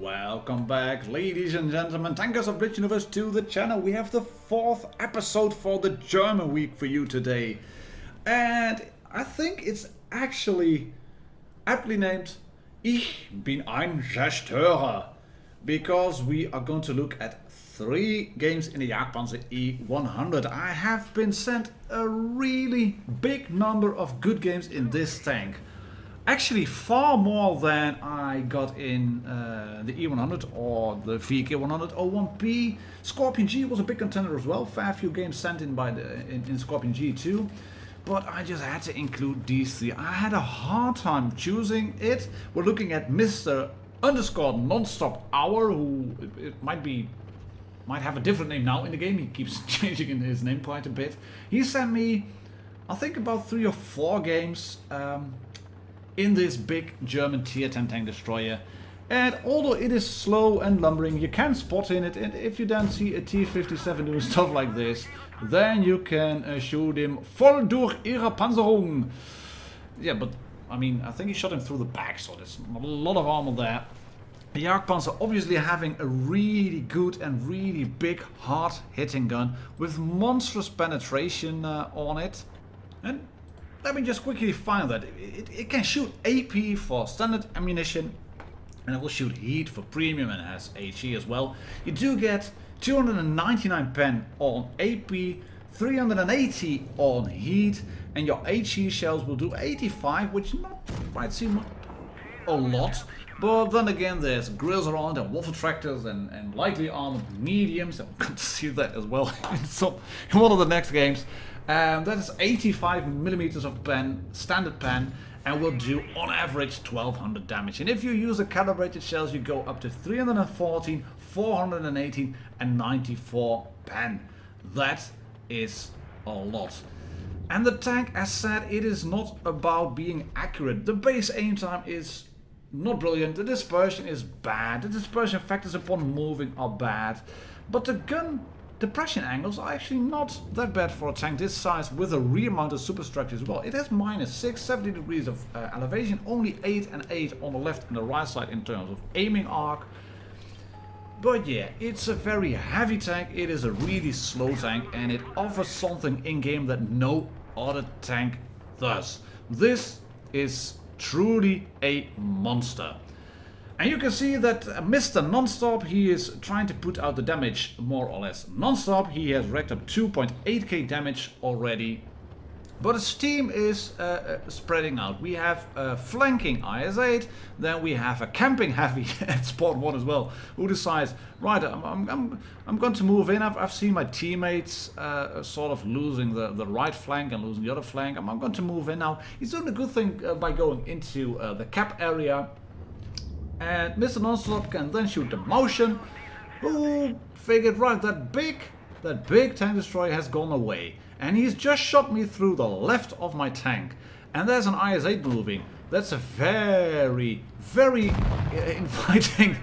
Welcome back, ladies and gentlemen, tankers of Blitz Universe, to the channel. We have the 4th episode for the German week for you today. And I think it's actually aptly named Ich bin ein Zerstörer, because we are going to look at 3 games in the JgPz E100. I have been sent a really big number of good games in this tank. Actually, far more than I got in the E100 or the VK100 01P. Scorpion G was a big contender as well. Fair few games sent in by in Scorpion G too. But I just had to include these 3. I had a hard time choosing it. We're looking at Mr. _nonstop hour, who it might have a different name now in the game. He keeps changing his name quite a bit. He sent me, I think, about 3 or 4 games in this big German tier 10 tank destroyer. And although it is slow and lumbering, you can spot in it, and if you then see a T-57 doing stuff like this, then you can shoot him voll durch ihre Panzerung. Yeah, but I mean, I think he shot him through the back, so there's a lot of armor there. The JgPz are obviously having a really good and really big hard hitting gun with monstrous penetration on it. And let me just quickly find that. It can shoot AP for standard ammunition, and it will shoot heat for premium, and has HE as well. You do get 299 pen on AP, 380 on heat, and your HE shells will do 85, which might seem a lot. But then again, there's grills around and waffle tractors and lightly armored mediums, and we're going to see that as well in one of the next games. That is 85 millimeters of pen, standard pen, and will do on average 1200 damage. And if you use the calibrated shells, you go up to 314, 418, and 94 pen. That is a lot. And the tank, as said, it is not about being accurate. The base aim time is not brilliant. The dispersion is bad. The dispersion factors upon moving are bad. But the gun depression angles are actually not that bad for a tank this size with a rear mounted superstructure as well. It has -6, 70 degrees of elevation, only 8 and 8 on the left and the right side in terms of aiming arc. But yeah, it's a very heavy tank, it is a really slow tank, and it offers something in game that no other tank does. This is truly a monster. And you can see that Mr. Nonstop, he is trying to put out the damage more or less non-stop. He has racked up 2.8k damage already. But his team is spreading out. We have a flanking IS-8, then we have a camping heavy at spot 1 as well, who decides, right, I'm going to move in. I've seen my teammates sort of losing the right flank and losing the other flank. I'm going to move in now. He's doing a good thing by going into the cap area. And Mr. Nonstop can then shoot the motion, who figured, right, that big tank destroyer has gone away. And he's just shot me through the left of my tank. And there's an IS-8 moving. That's a very, very inviting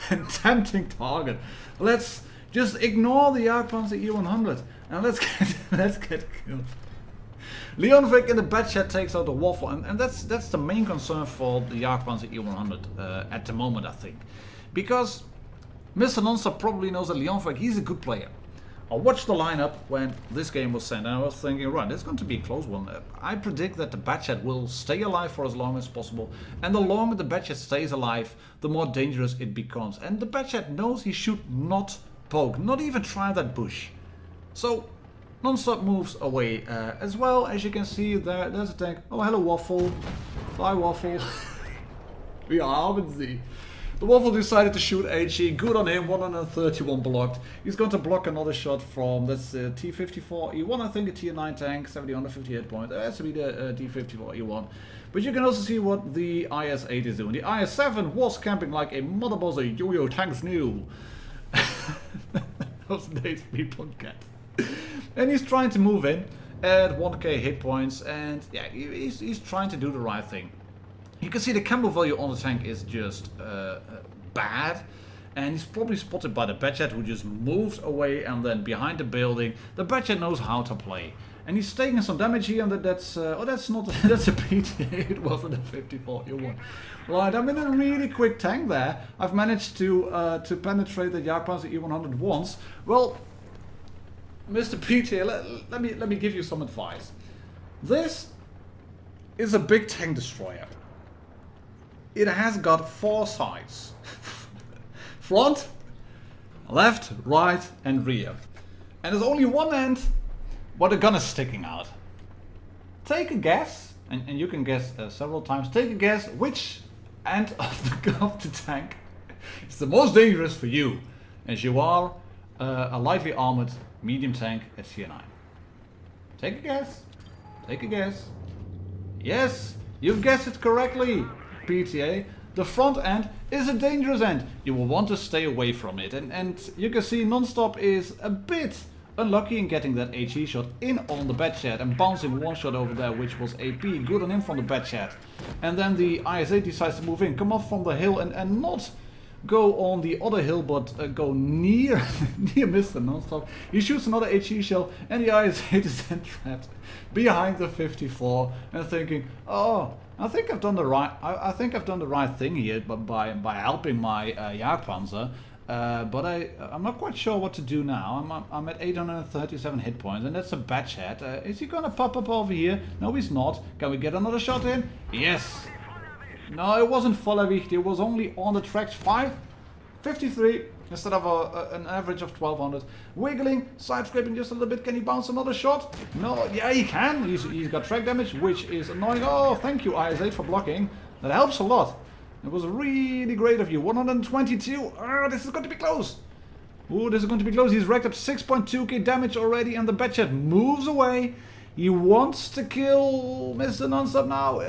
and tempting target. Let's just ignore the JgPz E100 and let's get killed. Leonvik in the Batchat takes out the Waffle, and that's the main concern for the JgPz E100 at the moment, I think. Because Mr. Nonstop probably knows that Leonvik, he's a good player. I watched the lineup when this game was sent, and I was thinking, right, it's going to be a close one. I predict that the Batchat will stay alive for as long as possible, and the longer the Batchat stays alive, the more dangerous it becomes. And the Batchat knows he should not poke, not even try that bush. So Nonstop moves away as well. As you can see, there's a tank. Oh, hello, Waffle. Bye, Waffle. We haben Sie. The Waffle decided to shoot HE. Good on him. 131 blocked. He's going to block another shot from, that's the T-54 E1, I think, a tier 9 tank, 758 points. That has to be the T-54 E1. But you can also see what the IS-8 is doing. The IS-7 was camping like a mother boss, a yo-yo tanks new. Those days people get. And he's trying to move in at 1k hit points, and yeah, he's trying to do the right thing. You can see the camo value on the tank is just bad, and he's probably spotted by the Batchat, who just moves away and then behind the building. The Batchat knows how to play. And he's taking some damage here, and that's oh, that's not that's a PTA. It wasn't a 54 E1. Right, I'm in a really quick tank there. I've managed to penetrate the JgPz E100 once. Well, Mr. PTA, let me give you some advice. This is a big tank destroyer. It has got 4 sides: front, left, right, and rear. And there's only one end where the gun is sticking out. Take a guess, and you can guess several times. Take a guess which end of the tank is the most dangerous for you, as you are a lightly armored medium tank at Tier 9. Take a guess. Take a guess. Yes, you've guessed it correctly, PTA. The front end is a dangerous end. You will want to stay away from it. And you can see Nonstop is a bit unlucky in getting that HE shot in on the bed chat and bouncing one shot over there, which was AP. Good on him from the bed chat. And then the IS-8 decides to move in, come off from the hill and not go on the other hill, but go near Mr. Nonstop. He shoots another HE shell, and the IS-8 is then trapped behind the 54 and thinking, oh, I think I've done the right thing here, but by helping my JgPz. But I'm not quite sure what to do now. I'm at 837 hit points, and that's a bad chat. Is he gonna pop up over here? No, he's not. Can we get another shot in? Yes. No, it wasn't Vollerwicht. It was only on the tracks 553 instead of an average of 1200. Wiggling, side scraping just a little bit. Can he bounce another shot? No, yeah, he can. He's got track damage, which is annoying. Oh, thank you, IS-8, for blocking. That helps a lot. It was really great of you. 122. Oh, this is going to be close. Ooh, this is going to be close. He's racked up 6.2k damage already, and the Batchat moves away. He wants to kill Mr. Nonstop now.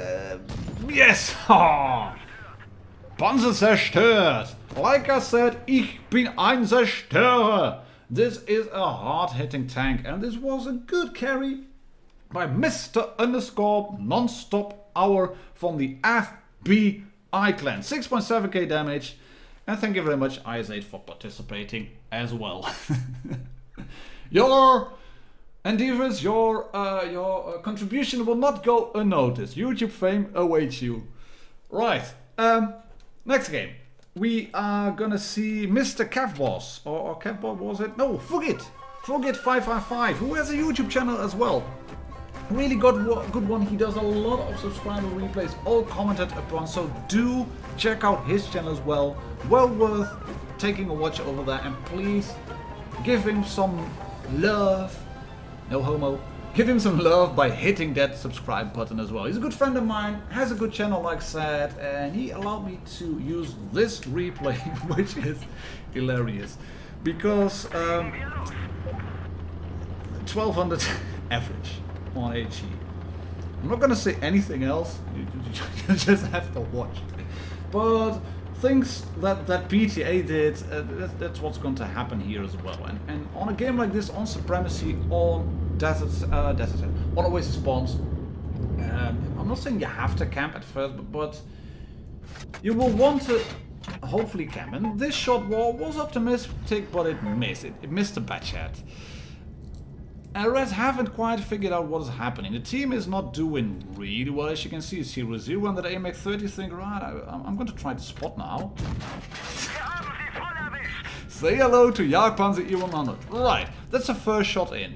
Yes! Oh. Panzer zerstört. Like I said, ich bin ein Zerstörer. This is a hard-hitting tank, and this was a good carry by Mr. Nonstop Hour from the FBI clan. 6.7k damage, and thank you very much, IS-8, for participating as well. Your endeavors, your contribution will not go unnoticed. YouTube fame awaits you. Right, next game. We are gonna see Mr. Cavboss, or Cavboss was it? No, Fugit 555, who has a YouTube channel as well. Really good one. He does a lot of subscriber replays, all commented upon, so do check out his channel as well. Well worth taking a watch over there, and please give him some love. No homo. Give him some love by hitting that subscribe button as well. He's a good friend of mine, has a good channel like I said, and he allowed me to use this replay, which is hilarious. Because 1200 average on HE. I'm not gonna say anything else, you just have to watch. But things that PTA did, that's what's going to happen here as well. And on a game like this, on Supremacy, on deserts, on Oasis spawns, I'm not saying you have to camp at first, but you will want to hopefully camp. And this shot was optimistic, but it missed. It missed the Batchat. And Reds haven't quite figured out what is happening. The team is not doing really well, as you can see. 0-0, and that AMX-30 think, right, I'm going to try to spot now. Say hello to JgPz E100. Right, that's the first shot in.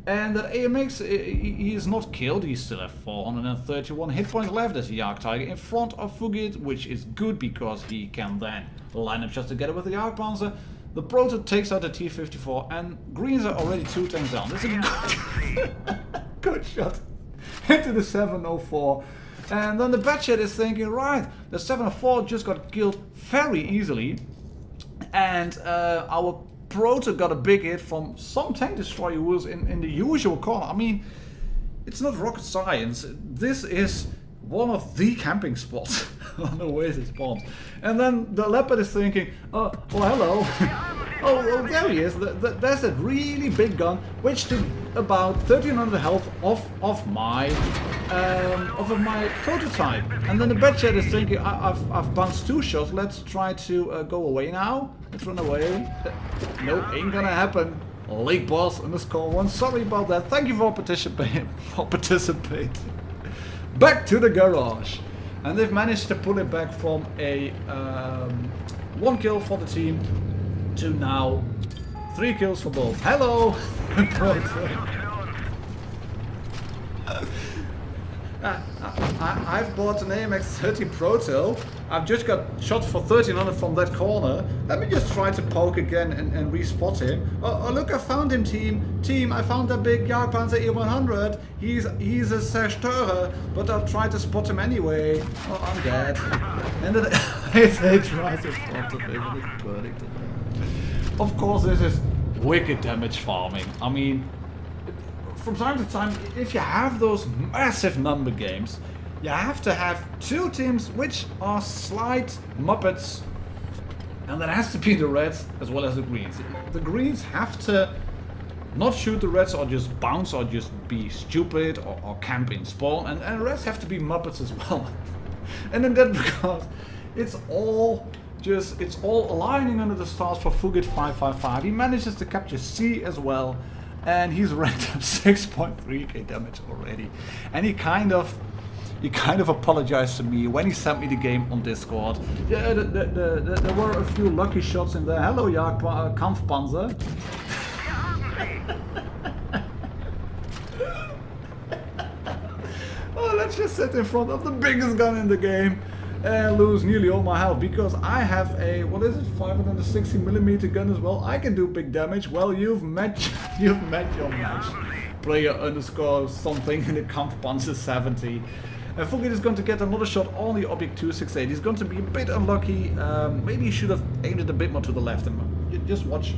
And that AMX, he is not killed. He still has 431 hit points left as JgTiger in front of Fugit, which is good because he can then line up shots together with the JgPz. The Proto takes out the T-54, and Greens are already 2 tanks down. This is a good shot into the 704. And then the Batchat is thinking, right, the 704 just got killed very easily. And our Proto got a big hit from some tank destroyer who was in the usual corner. I mean, it's not rocket science. This is one of the camping spots on the Oasis spawns. And then the Leopard is thinking, oh, well, hello. oh, there he is. There's that really big gun, which took about 1300 health off of my prototype. And then the Batchat is thinking, I've bounced 2 shots. Let's try to go away now. Let's run away. No, ain't gonna happen. Lake Boss _1. Sorry about that. Thank you for participating. Back to the garage. And they've managed to pull it back from a 1 kill for the team to now 3 kills for both. Hello! I've bought an AMX-30 Proto. I've just got shot for 1300 from that corner. Let me just try to poke again and respot him. Oh, look, I found him, team. I found that big JgPz E100. He's a Zerstörer, but I'll try to spot him anyway. Oh, I'm dead. And then they try to spot him and it's burning to death. Of course, this is wicked damage farming. I mean, from time to time, if you have those massive number games, you have to have 2 teams which are slight muppets, and that has to be the reds as well as the greens. The greens have to not shoot the reds or just bounce or just be stupid or camp in spawn, and the reds have to be muppets as well. And in that regard, it's all aligning under the stars for Fugit 555. He manages to capture C as well. And he's ranked up 6.3k damage already. And he kind of apologized to me when he sent me the game on Discord. Yeah, there were a few lucky shots in there. Hello, Kampfpanzer. Oh, let's just sit in front of the biggest gun in the game and lose nearly all my health because I have a, what is it, 560mm gun as well. I can do big damage. Well, you've met your match. Player _ something in the Kampfpanzer 70. And Fugit is going to get another shot on the Object 268. He's going to be a bit unlucky. Maybe he should have aimed it a bit more to the left. And just watch.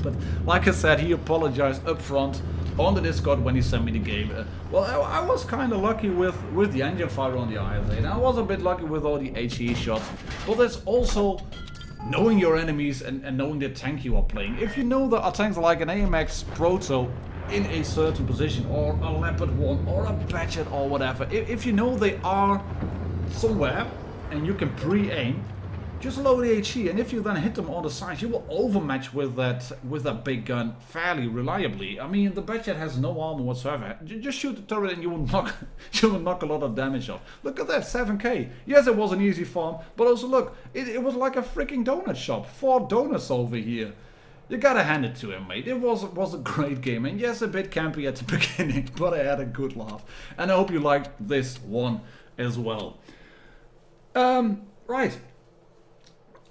But like I said, he apologized up front on the Discord when he sent me the game. Well, I was kind of lucky with the engine fire on the ISA, and I was a bit lucky with all the HE shots. But there's also knowing your enemies and knowing the tank you are playing. If you know there are tanks like an AMX Proto in a certain position, or a Leopard 1, or a Badger, or whatever, if you know they are somewhere and you can pre-aim, just load the HE, and if you then hit them on the sides, you will overmatch with that big gun fairly reliably. I mean, the Badger has no armor whatsoever. Just shoot the turret and you will knock a lot of damage off. Look at that, 7k. Yes, it was an easy farm, but also look, it was like a freaking donut shop. 4 donuts over here. You gotta hand it to him, mate. It was a great game, and yes, a bit campy at the beginning, but I had a good laugh. And I hope you liked this one as well. Right.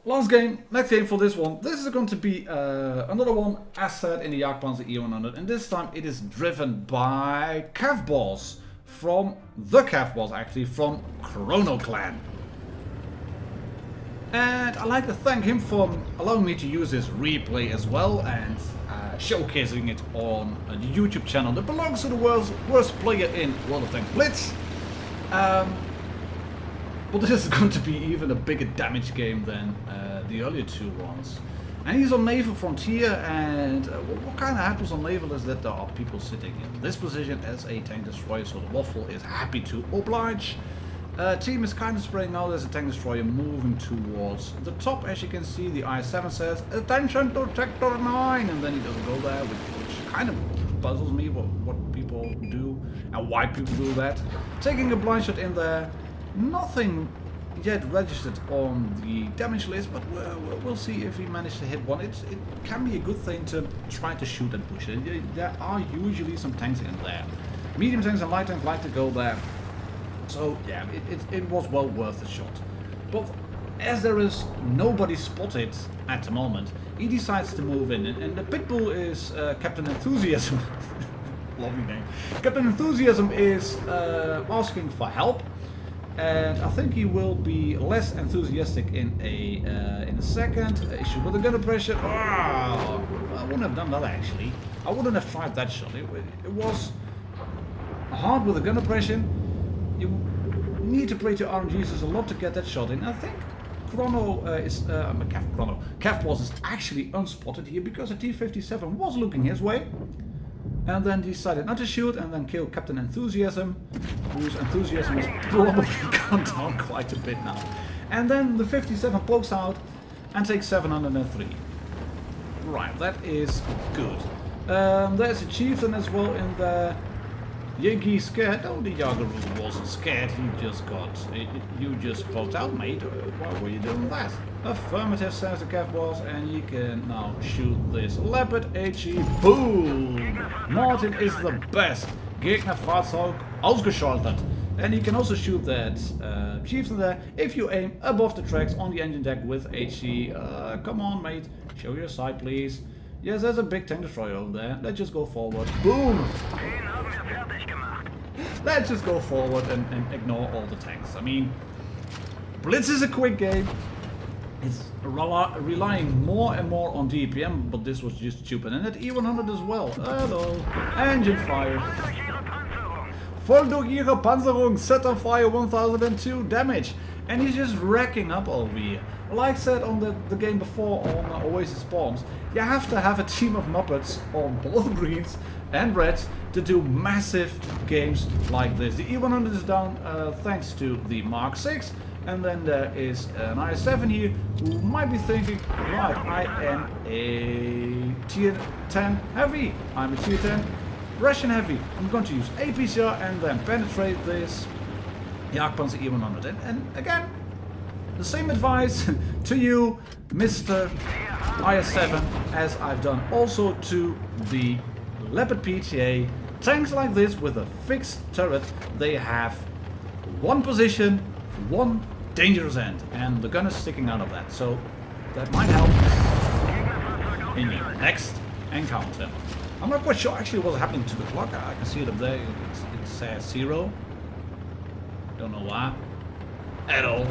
Last game, next game for this one. This is going to be another one, as said, in the JgPz E100. And this time it is driven by Kevboss, from the Kevboss actually, from Chrono Clan. And I'd like to thank him for allowing me to use his replay as well, and showcasing it on the YouTube channel that belongs to the world's worst player in WoT Blitz. But this is going to be even a bigger damage game than the earlier 2 ones. And he's on Naval Frontier, and what kind of happens on Naval is that there are people sitting in this position as a tank destroyer, so the Waffle is happy to oblige. Team is kind of spreading out as a tank destroyer moving towards the top. As you can see, the I-7 says, "Attention to Sector 9!" and then he doesn't go there, which kind of puzzles me what people do and why people do that. Taking a blind shot in there. Nothing yet registered on the damage list, but we'll see if we manage to hit one. It can be a good thing to try to shoot and push it. There are usually some tanks in there. Medium tanks and light tanks like to go there. So yeah, it was well worth a shot. But as there is nobody spotted at the moment, he decides to move in. And the Pitbull is Captain Enthusiasm. Lovely name. Captain Enthusiasm is asking for help. And I think he will be less enthusiastic in a second. Issue with the gunner pressure. Oh, I wouldn't have done that actually. I wouldn't have tried that shot. It was hard with the gunner pressure. You need to pray to RNGs a lot to get that shot in. I think Kevboss is actually unspotted here because the T-57 was looking his way. And then decided not to shoot, and then killed Captain Enthusiasm, whose enthusiasm has probably gone down quite a bit now. And then the 57 pokes out and takes 703. Right, that is good. There's a chieftain as well in there. Yankee scared? Oh, the Yager wasn't scared. He just got... You just popped out, mate. Why were you doing that? Affirmative, says the Cav boss, and you can now shoot this Leopard HE. Boom! Martin is the best. Gegnerfahrzeug ausgeschaltet. And you can also shoot that chieftain there if you aim above the tracks on the engine deck with HE. Come on, mate. Show your side, please. Yes, there's a big tank destroyer over there. Let's just go forward. Boom! Let's just go forward and ignore all the tanks. I mean, Blitz is a quick game. It's relying more and more on DPM, but this was just stupid. And at E100 as well. Hello. Engine fire. Voll durch Ihre Panzerung, set on fire 1002 damage. And he's just racking up over here. Like I said on the game before on Oasis Bombs, you have to have a team of Muppets on both greens and reds to do massive games like this. The E100 is down thanks to the Mark 6, and then there is an IS-7 here who might be thinking, right, I am a tier 10 heavy, I'm a tier 10 Russian heavy, I'm going to use APCR and then penetrate this JgPz E100. And again, the same advice to you, Mr. IS-7, as I've done also to the Leopard PTA. Tanks like this with a fixed turret, they have one position, one dangerous end, and the gun is sticking out of that, so that might help in your next encounter. I'm not quite sure actually what's happening to the clock. I can see it up there, it says 0. Don't know why at all.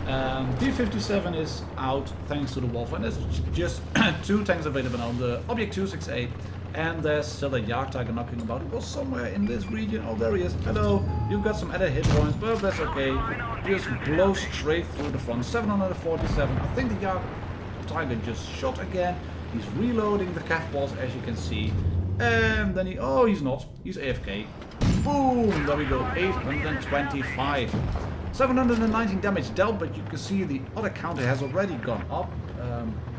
D57 is out thanks to the Waffe, and there's just 2 tanks available now, the Object 268, and there's still a Jagdtiger knocking about. It was somewhere in this region. Oh, there he is. Hello. You've got some other hit points, but that's okay. Just blow straight through the front. 747. I think the Jagdtiger just shot again. He's reloading the Cav balls, as you can see. And then oh, he's not. He's AFK. Boom! There we go. 825. 719 damage dealt, but you can see the other counter has already gone up.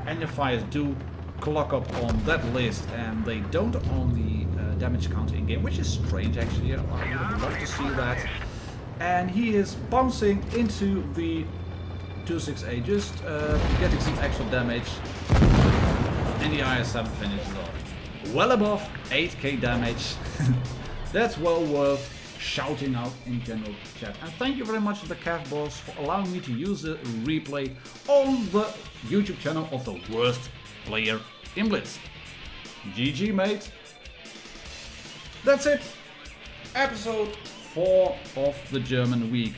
Engine fires do clock up on that list, and they don't on the damage counter in game, which is strange actually. I would have loved to see that. And he is bouncing into the 268, just getting some extra damage, and the IS-7 finishes off. Well above 8k damage. That's well worth shouting out in general chat. And thank you very much to the Cav boss for allowing me to use the replay on the YouTube channel of the worst player in Blitz. GG, mate. That's it. Episode 4 of the German week.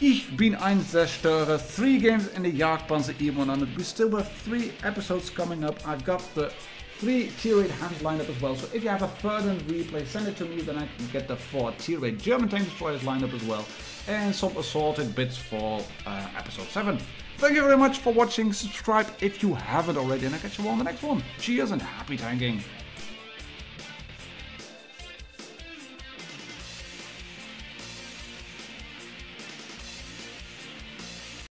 Ich bin ein Zerstörer. 3 games in the JgPz E100. We still have 3 episodes coming up. I've got the 3 tier 8 hands lined up as well, so if you have a further replay, send it to me, then I can get the 4 tier 8 German tank destroyers lined up as well, and some assorted bits for episode 7. Thank you very much for watching, subscribe if you haven't already, and I'll catch you all on the next one. Cheers and happy tanking!